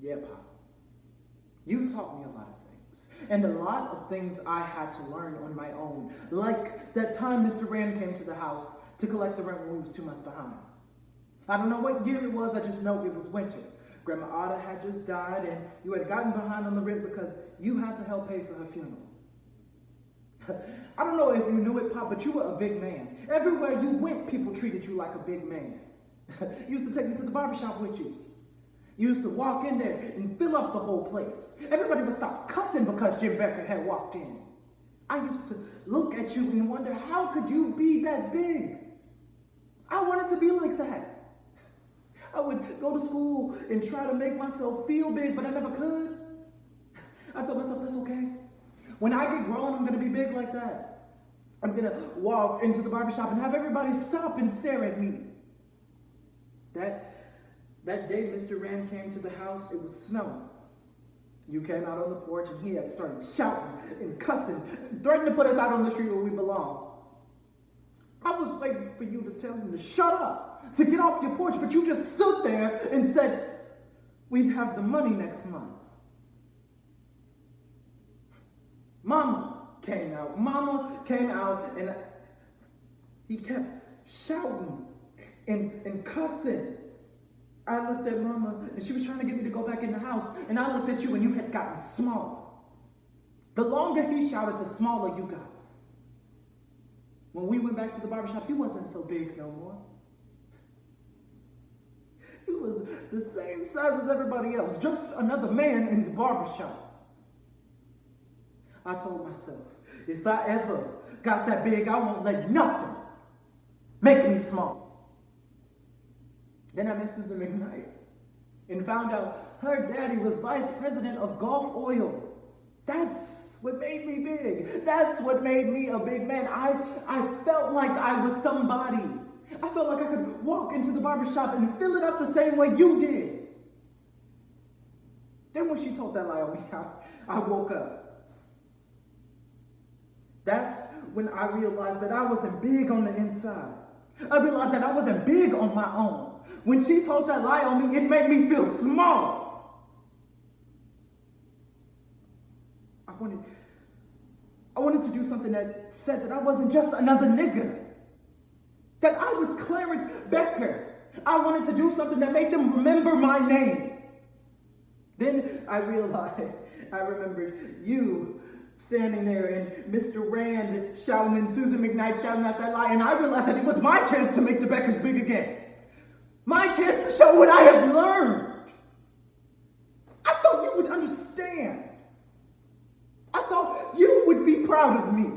Yeah, Pop. You taught me a lot of things. And a lot of things I had to learn on my own. Like that time Mr. Rand came to the house to collect the rent when we was 2 months behind. I don't know what year it was, I just know it was winter. Grandma Otta had just died and you had gotten behind on the rent because you had to help pay for her funeral. I don't know if you knew it, Pop, but you were a big man. Everywhere you went, people treated you like a big man. You used to take me to the barbershop with you. You used to walk in there and fill up the whole place. Everybody would stop cussing because Jim Becker had walked in. I used to look at you and wonder, how could you be that big? I wanted to be like that. I would go to school and try to make myself feel big, but I never could. I told myself, that's okay. When I get grown, I'm going to be big like that. I'm going to walk into the barbershop and have everybody stop and stare at me. That day Mr. Rand came to the house, it was snowing. You came out on the porch and he had started shouting and cussing, threatening to put us out on the street where we belong. I was waiting for you to tell him to shut up, to get off your porch, but you just stood there and said, we'd have the money next month. Mama came out, and he kept shouting and cussing. I looked at Mama, and she was trying to get me to go back in the house, and I looked at you, and you had gotten smaller. The longer he shouted, the smaller you got. When we went back to the barbershop, he wasn't so big no more. He was the same size as everybody else, just another man in the barbershop. I told myself, if I ever got that big, I won't let nothing make me small. Then I met Susan McKnight and found out her daddy was vice president of Gulf Oil. That's what made me big. That's what made me a big man. I felt like I was somebody. I felt like I could walk into the barbershop and fill it up the same way you did. Then when she told that lie on me, I woke up. That's when I realized that I wasn't big on the inside. I realized that I wasn't big on my own. When she told that lie on me, it made me feel small. I wanted to do something that said that I wasn't just another nigger. That I was Clarence Becker. I wanted to do something that made them remember my name. Then I remembered you standing there and Mr. Rand shouting and Susan McKnight shouting out that lie, and I realized that it was my chance to make the Beckers big again. My chance to show what I have learned. I thought you would understand. I thought you would be proud of me.